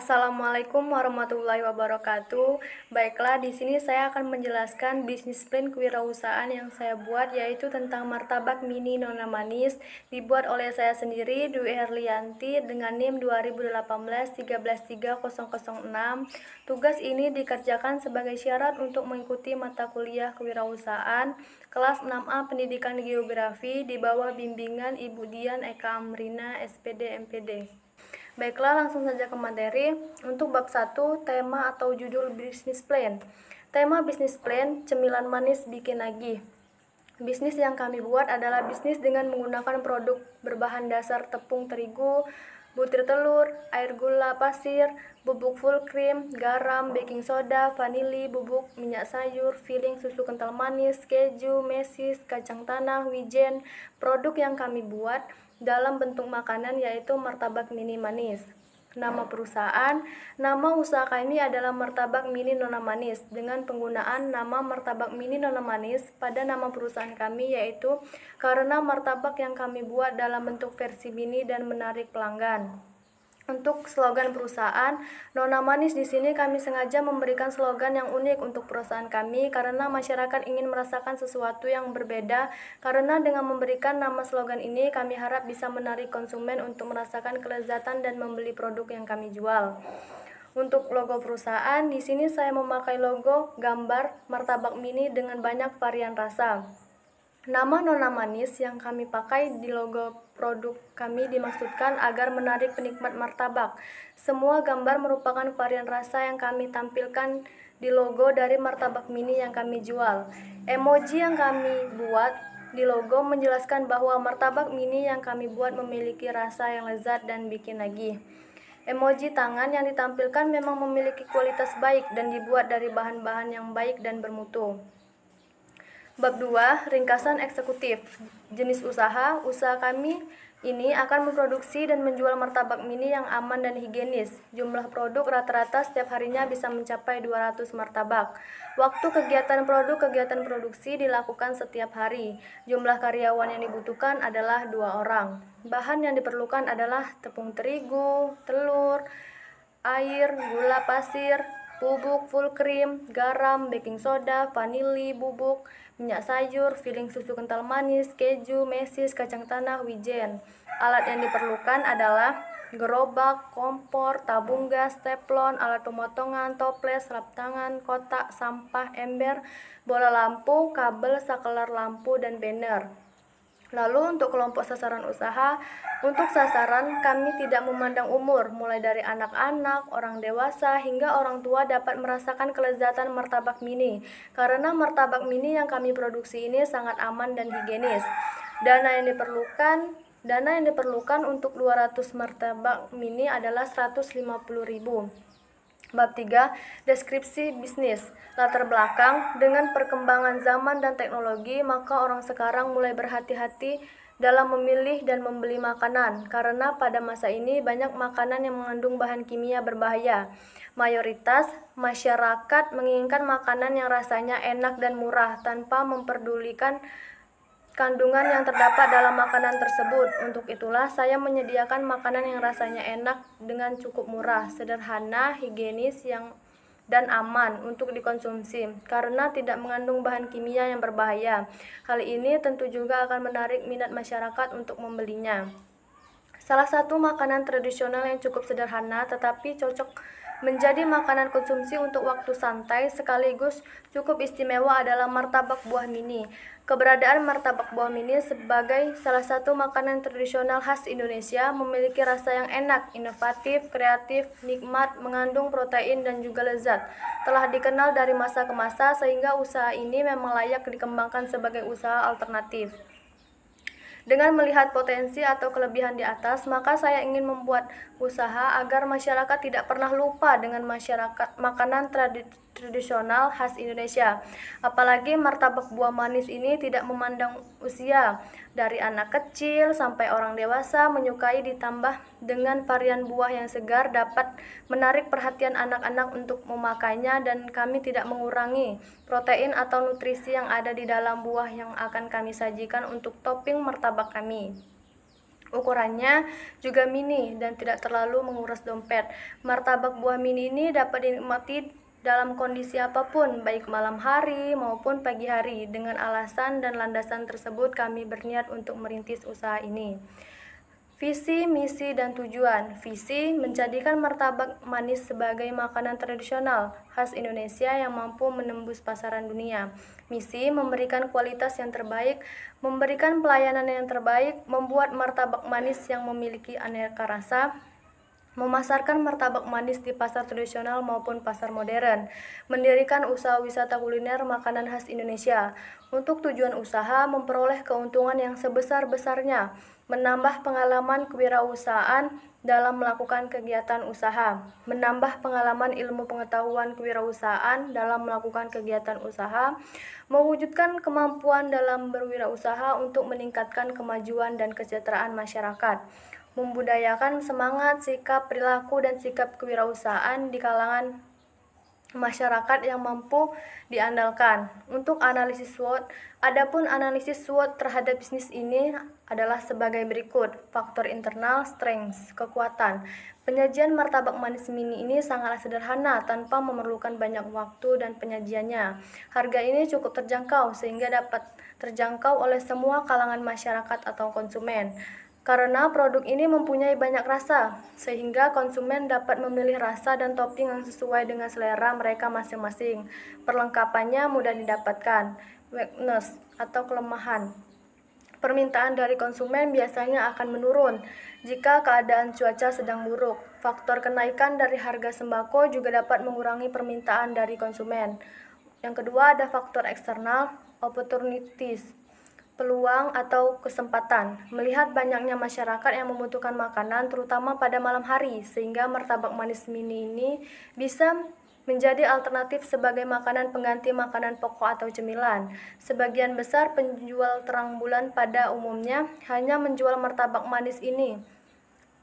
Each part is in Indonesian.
Assalamualaikum warahmatullahi wabarakatuh. Baiklah, di sini saya akan menjelaskan bisnis plan kewirausahaan yang saya buat, yaitu tentang martabak mini Nona Manis, dibuat oleh saya sendiri, Dwi Herlianti, dengan NIM 2018-133-006. Tugas ini dikerjakan sebagai syarat untuk mengikuti mata kuliah kewirausahaan kelas 6A Pendidikan Geografi di bawah bimbingan Ibu Dian Eka Amrina, SPD MPD. Baiklah, langsung saja ke materi. Untuk bab 1, tema atau judul bisnis plan. Tema bisnis plan, cemilan manis bikin nagih. Bisnis yang kami buat adalah bisnis dengan menggunakan produk berbahan dasar tepung terigu, butir telur, air gula pasir, bubuk full cream, garam, baking soda, vanili, bubuk minyak sayur, filling susu kental manis, keju, mesis, kacang tanah, wijen. Produk yang kami buat dalam bentuk makanan yaitu martabak mini manis. Nama perusahaan, nama usaha kami adalah Martabak Mini Nona Manis dengan penggunaan nama Martabak Mini Nona Manis pada nama perusahaan kami, yaitu karena martabak yang kami buat dalam bentuk versi mini dan menarik pelanggan. Untuk slogan perusahaan, Nona Manis, di sini kami sengaja memberikan slogan yang unik untuk perusahaan kami karena masyarakat ingin merasakan sesuatu yang berbeda. Karena dengan memberikan nama slogan ini, kami harap bisa menarik konsumen untuk merasakan kelezatan dan membeli produk yang kami jual. Untuk logo perusahaan, di sini saya memakai logo gambar martabak mini dengan banyak varian rasa. Nama Nona Manis yang kami pakai di logo produk kami dimaksudkan agar menarik penikmat martabak. Semua gambar merupakan varian rasa yang kami tampilkan di logo dari martabak mini yang kami jual. Emoji yang kami buat di logo menjelaskan bahwa martabak mini yang kami buat memiliki rasa yang lezat dan bikin nagih. Emoji tangan yang ditampilkan memang memiliki kualitas baik dan dibuat dari bahan-bahan yang baik dan bermutu. Bab 2, ringkasan eksekutif. Jenis usaha kami ini akan memproduksi dan menjual martabak mini yang aman dan higienis. Jumlah produk rata-rata setiap harinya bisa mencapai 200 martabak. Waktu kegiatan produksi dilakukan setiap hari. Jumlah karyawan yang dibutuhkan adalah 2 orang. Bahan yang diperlukan adalah tepung terigu, telur, air, gula pasir, bubuk full cream, garam, baking soda, vanili, bubuk minyak sayur, filling susu kental manis, keju, mesis, kacang tanah, wijen. Alat yang diperlukan adalah gerobak, kompor, tabung gas, teflon, alat pemotongan, toples, lap tangan, kotak, sampah, ember, bola lampu, kabel, sakelar lampu, dan banner. Lalu untuk kelompok sasaran usaha, untuk sasaran kami tidak memandang umur, mulai dari anak-anak, orang dewasa, hingga orang tua dapat merasakan kelezatan martabak mini. Karena martabak mini yang kami produksi ini sangat aman dan higienis. Dana yang diperlukan untuk 200 martabak mini adalah 150.000. Bab 3, deskripsi bisnis. Latar belakang, dengan perkembangan zaman dan teknologi, maka orang sekarang mulai berhati-hati dalam memilih dan membeli makanan, karena pada masa ini banyak makanan yang mengandung bahan kimia berbahaya. Mayoritas masyarakat menginginkan makanan yang rasanya enak dan murah tanpa memperdulikan kandungan yang terdapat dalam makanan tersebut. Untuk itulah saya menyediakan makanan yang rasanya enak dengan cukup murah, sederhana, higienis dan aman untuk dikonsumsi karena tidak mengandung bahan kimia yang berbahaya. Hal ini tentu juga akan menarik minat masyarakat untuk membelinya. Salah satu makanan tradisional yang cukup sederhana tetapi cocok menjadi makanan konsumsi untuk waktu santai sekaligus cukup istimewa adalah martabak buah mini. Keberadaan martabak buah mini sebagai salah satu makanan tradisional khas Indonesia memiliki rasa yang enak, inovatif, kreatif, nikmat, mengandung protein dan juga lezat. Telah dikenal dari masa ke masa sehingga usaha ini memang layak dikembangkan sebagai usaha alternatif. Dengan melihat potensi atau kelebihan di atas, maka saya ingin membuat usaha agar masyarakat tidak pernah lupa dengan makanan tradisional khas Indonesia. Apalagi martabak buah manis ini tidak memandang usia. Dari anak kecil sampai orang dewasa menyukai, ditambah dengan varian buah yang segar dapat menarik perhatian anak-anak untuk memakainya, dan kami tidak mengurangi protein atau nutrisi yang ada di dalam buah yang akan kami sajikan untuk topping martabak kami. Ukurannya juga mini dan tidak terlalu menguras dompet. Martabak buah mini ini dapat dinikmati dalam kondisi apapun, baik malam hari maupun pagi hari. Dengan alasan dan landasan tersebut, kami berniat untuk merintis usaha ini. Visi, misi, dan tujuan. Visi, menjadikan martabak manis sebagai makanan tradisional khas Indonesia yang mampu menembus pasaran dunia. Misi, memberikan kualitas yang terbaik, memberikan pelayanan yang terbaik, membuat martabak manis yang memiliki aneka rasa, memasarkan martabak manis di pasar tradisional maupun pasar modern, mendirikan usaha wisata kuliner makanan khas Indonesia. Untuk tujuan usaha, memperoleh keuntungan yang sebesar-besarnya, menambah pengalaman kewirausahaan dalam melakukan kegiatan usaha, menambah pengalaman ilmu pengetahuan kewirausahaan dalam melakukan kegiatan usaha, mewujudkan kemampuan dalam berwirausaha untuk meningkatkan kemajuan dan kesejahteraan masyarakat, membudayakan semangat, sikap, perilaku, dan sikap kewirausahaan di kalangan masyarakat yang mampu diandalkan. Untuk analisis SWOT, adapun analisis SWOT terhadap bisnis ini adalah sebagai berikut. Faktor internal, strengths, kekuatan. Penyajian martabak manis mini ini sangatlah sederhana tanpa memerlukan banyak waktu dan penyajiannya. Harga ini cukup terjangkau sehingga dapat terjangkau oleh semua kalangan masyarakat atau konsumen. Karena produk ini mempunyai banyak rasa, sehingga konsumen dapat memilih rasa dan topping yang sesuai dengan selera mereka masing-masing. Perlengkapannya mudah didapatkan. Weakness atau kelemahan. Permintaan dari konsumen biasanya akan menurun jika keadaan cuaca sedang buruk. Faktor kenaikan dari harga sembako juga dapat mengurangi permintaan dari konsumen. Yang kedua ada faktor eksternal, opportunities. Peluang atau kesempatan. Melihat banyaknya masyarakat yang membutuhkan makanan terutama pada malam hari, sehingga martabak manis mini ini bisa menjadi alternatif sebagai makanan pengganti makanan pokok atau cemilan. Sebagian besar penjual terang bulan pada umumnya hanya menjual martabak manis ini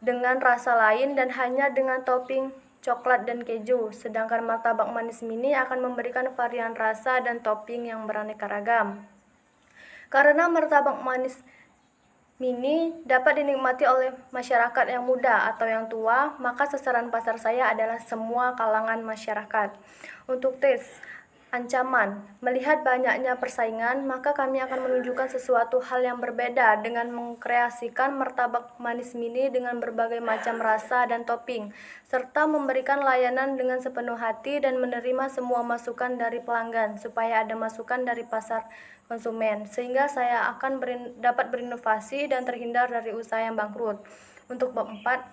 dengan rasa lain dan hanya dengan topping coklat dan keju, sedangkan martabak manis mini akan memberikan varian rasa dan topping yang beraneka ragam. Karena martabak manis mini dapat dinikmati oleh masyarakat yang muda atau yang tua, maka sasaran pasar saya adalah semua kalangan masyarakat. Untuk tips, ancaman. Melihat banyaknya persaingan, maka kami akan menunjukkan sesuatu hal yang berbeda dengan mengkreasikan martabak manis mini dengan berbagai macam rasa dan topping, serta memberikan layanan dengan sepenuh hati dan menerima semua masukan dari pelanggan, supaya ada masukan dari pasar konsumen, sehingga saya akan dapat berinovasi dan terhindar dari usaha yang bangkrut. Untuk bab 4,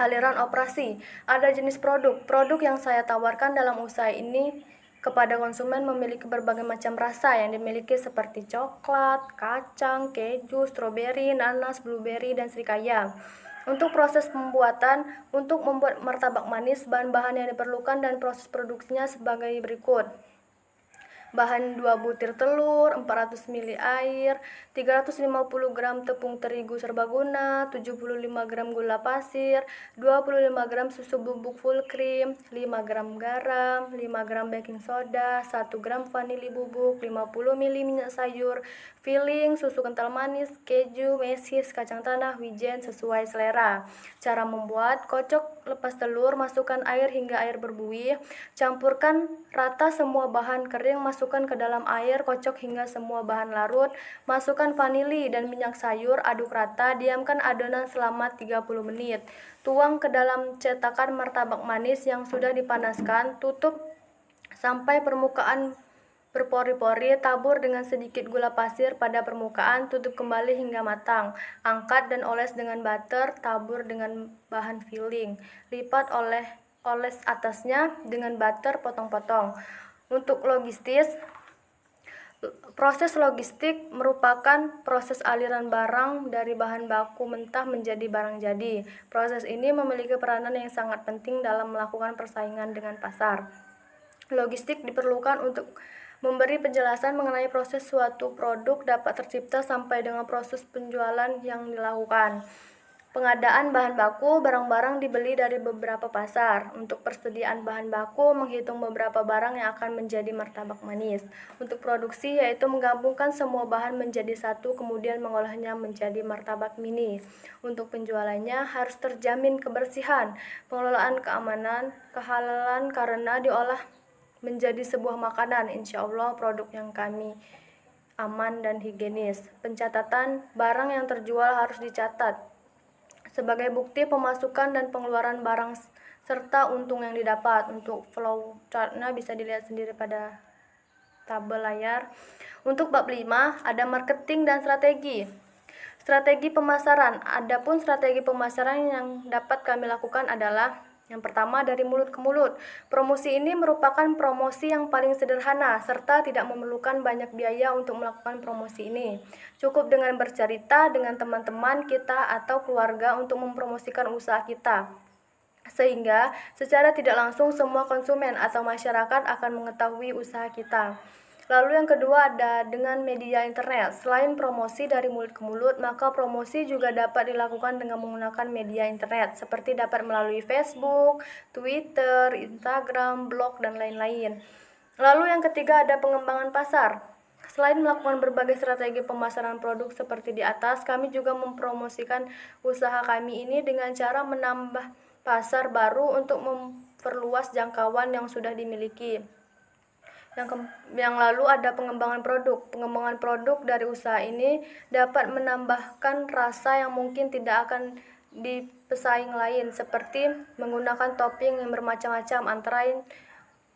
aliran operasi. Ada jenis produk. Produk yang saya tawarkan dalam usaha ini kepada konsumen memiliki berbagai macam rasa yang dimiliki seperti coklat, kacang, keju, stroberi, nanas, blueberry, dan srikaya. Untuk proses pembuatan, untuk membuat martabak manis, bahan-bahan yang diperlukan dan proses produksinya sebagai berikut. Bahan 2 butir telur, 400 ml air, 350 gram tepung terigu serbaguna, 75 gram gula pasir, 25 gram susu bubuk full cream, 5 gram garam, 5 gram baking soda, 1 gram vanili bubuk, 50 ml minyak sayur, filling, susu kental manis, keju, mesis, kacang tanah, wijen sesuai selera. Cara membuat, kocok lepas telur, masukkan air hingga air berbuih, campurkan rata semua bahan kering, masukkan ke dalam air, kocok hingga semua bahan larut, masukkan vanili dan minyak sayur, aduk rata, diamkan adonan selama 30 menit. Tuang ke dalam cetakan martabak manis yang sudah dipanaskan, tutup sampai permukaan berpori-pori, tabur dengan sedikit gula pasir pada permukaan, tutup kembali hingga matang. Angkat dan oles dengan butter, tabur dengan bahan filling. Lipat oles atasnya dengan butter potong-potong. Untuk logistis, proses logistik merupakan proses aliran barang dari bahan baku mentah menjadi barang jadi. Proses ini memiliki peranan yang sangat penting dalam melakukan persaingan dengan pasar. Logistik diperlukan untuk memberi penjelasan mengenai proses suatu produk dapat tercipta sampai dengan proses penjualan yang dilakukan. Pengadaan bahan baku, barang-barang dibeli dari beberapa pasar. Untuk persediaan bahan baku, menghitung beberapa barang yang akan menjadi martabak manis. Untuk produksi, yaitu menggabungkan semua bahan menjadi satu, kemudian mengolahnya menjadi martabak mini. Untuk penjualannya, harus terjamin kebersihan, pengelolaan keamanan, kehalalan karena diolah menjadi sebuah makanan. Insya Allah produk yang kami aman dan higienis. Pencatatan barang yang terjual harus dicatat sebagai bukti pemasukan dan pengeluaran barang serta untung yang didapat. Untuk flow chartnya bisa dilihat sendiri pada tabel layar. Untuk bab 5 ada marketing dan strategi. Strategi pemasaran. Adapun strategi pemasaran yang dapat kami lakukan adalah yang pertama, dari mulut ke mulut. Promosi ini merupakan promosi yang paling sederhana serta tidak memerlukan banyak biaya untuk melakukan promosi ini. Cukup dengan bercerita dengan teman-teman kita atau keluarga untuk mempromosikan usaha kita. Sehingga secara tidak langsung semua konsumen atau masyarakat akan mengetahui usaha kita. Lalu yang kedua ada dengan media internet. Selain promosi dari mulut ke mulut, maka promosi juga dapat dilakukan dengan menggunakan media internet, seperti dapat melalui Facebook, Twitter, Instagram, blog, dan lain-lain. Lalu yang ketiga ada pengembangan pasar. Selain melakukan berbagai strategi pemasaran produk seperti di atas, kami juga mempromosikan usaha kami ini dengan cara menambah pasar baru untuk memperluas jangkauan yang sudah dimiliki. Yang lalu ada pengembangan produk. Pengembangan produk dari usaha ini dapat menambahkan rasa yang mungkin tidak akan dipesaing lain, seperti menggunakan topping yang bermacam-macam antara lain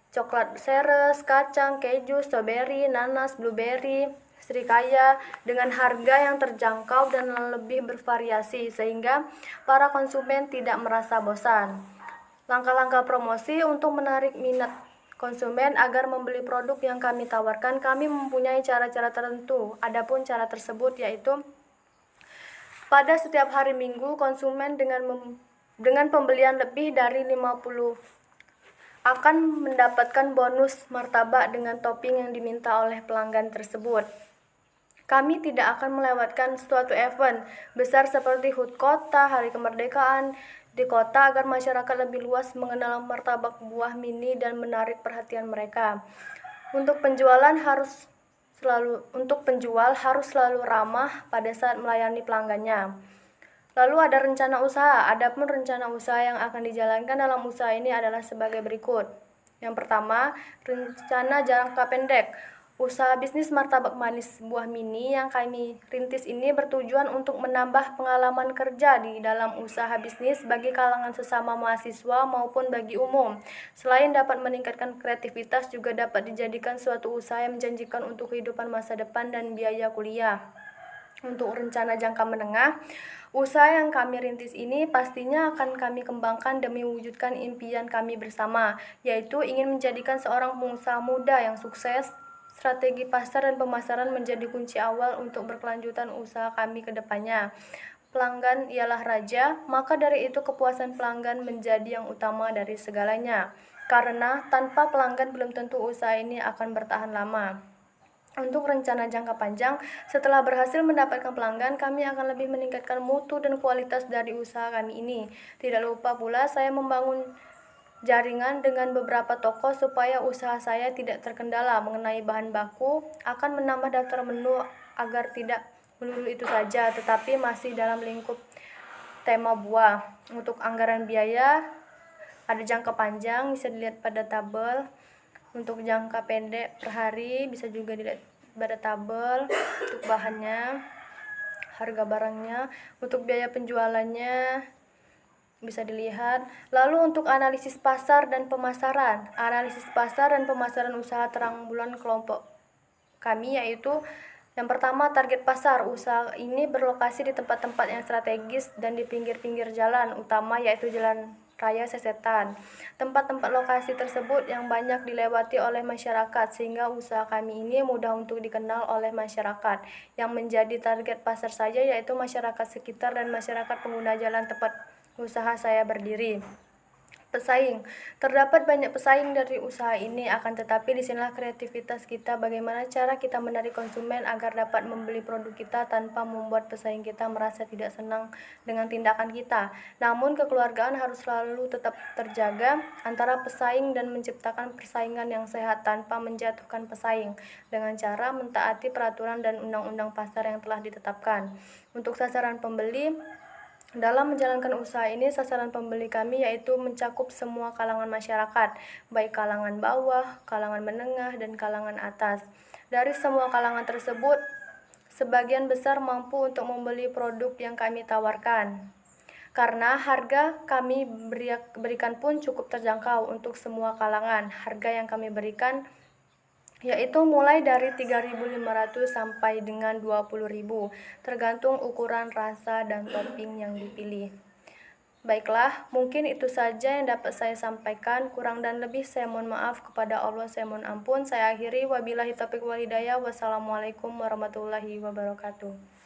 coklat seres, kacang, keju, stroberi, nanas, blueberry, srikaya dengan harga yang terjangkau dan lebih bervariasi sehingga para konsumen tidak merasa bosan. Langkah-langkah promosi untuk menarik minat konsumen agar membeli produk yang kami tawarkan, kami mempunyai cara-cara tertentu. Adapun cara tersebut yaitu pada setiap hari Minggu konsumen dengan pembelian lebih dari 50 akan mendapatkan bonus martabak dengan topping yang diminta oleh pelanggan tersebut. Kami tidak akan melewatkan suatu event besar seperti HUT Kota, Hari Kemerdekaan di kota agar masyarakat lebih luas mengenal martabak buah mini dan menarik perhatian mereka. Untuk penjual harus selalu ramah pada saat melayani pelanggannya. Lalu ada rencana usaha. Adapun rencana usaha yang akan dijalankan dalam usaha ini adalah sebagai berikut. Yang pertama, rencana jangka pendek. Usaha bisnis martabak manis buah mini yang kami rintis ini bertujuan untuk menambah pengalaman kerja di dalam usaha bisnis bagi kalangan sesama mahasiswa maupun bagi umum. Selain dapat meningkatkan kreativitas, juga dapat dijadikan suatu usaha yang menjanjikan untuk kehidupan masa depan dan biaya kuliah. Untuk rencana jangka menengah, usaha yang kami rintis ini pastinya akan kami kembangkan demi mewujudkan impian kami bersama, yaitu ingin menjadikan seorang pengusaha muda yang sukses. Strategi pasar dan pemasaran menjadi kunci awal untuk berkelanjutan usaha kami ke depannya. Pelanggan ialah raja, maka dari itu kepuasan pelanggan menjadi yang utama dari segalanya. Karena tanpa pelanggan belum tentu usaha ini akan bertahan lama. Untuk rencana jangka panjang, setelah berhasil mendapatkan pelanggan, kami akan lebih meningkatkan mutu dan kualitas dari usaha kami ini. Tidak lupa pula saya membangun jaringan dengan beberapa toko supaya usaha saya tidak terkendala mengenai bahan baku, akan menambah daftar menu agar tidak melulu itu saja, tetapi masih dalam lingkup tema buah. Untuk anggaran biaya, ada jangka panjang, bisa dilihat pada tabel. Untuk jangka pendek per hari, bisa juga dilihat pada tabel. Untuk bahannya, harga barangnya, untuk biaya penjualannya, bisa dilihat. Lalu untuk analisis pasar dan pemasaran. Analisis pasar dan pemasaran usaha terang bulan kelompok kami yaitu yang pertama, target pasar. Usaha ini berlokasi di tempat-tempat yang strategis dan di pinggir-pinggir jalan utama yaitu Jalan Raya Sesetan. Tempat-tempat lokasi tersebut yang banyak dilewati oleh masyarakat sehingga usaha kami ini mudah untuk dikenal oleh masyarakat. Yang menjadi target pasar saja yaitu masyarakat sekitar dan masyarakat pengguna jalan tempat usaha saya berdiri. Pesaing. Terdapat banyak pesaing dari usaha ini, akan tetapi disinilah kreativitas kita, bagaimana cara kita menarik konsumen agar dapat membeli produk kita tanpa membuat pesaing kita merasa tidak senang dengan tindakan kita. Namun kekeluargaan harus selalu tetap terjaga antara pesaing dan menciptakan persaingan yang sehat tanpa menjatuhkan pesaing dengan cara mentaati peraturan dan undang-undang pasar yang telah ditetapkan. Untuk sasaran pembeli, dalam menjalankan usaha ini, sasaran pembeli kami yaitu mencakup semua kalangan masyarakat, baik kalangan bawah, kalangan menengah, dan kalangan atas. Dari semua kalangan tersebut, sebagian besar mampu untuk membeli produk yang kami tawarkan. Karena harga kami berikan pun cukup terjangkau untuk semua kalangan. Harga yang kami berikan yaitu mulai dari 3.500 sampai dengan 20.000, tergantung ukuran, rasa, dan topping yang dipilih. Baiklah, mungkin itu saja yang dapat saya sampaikan. Kurang dan lebih saya mohon maaf, kepada Allah saya mohon ampun. Saya akhiri, wabillahi taufiq wal hidayah. Wassalamualaikum warahmatullahi wabarakatuh.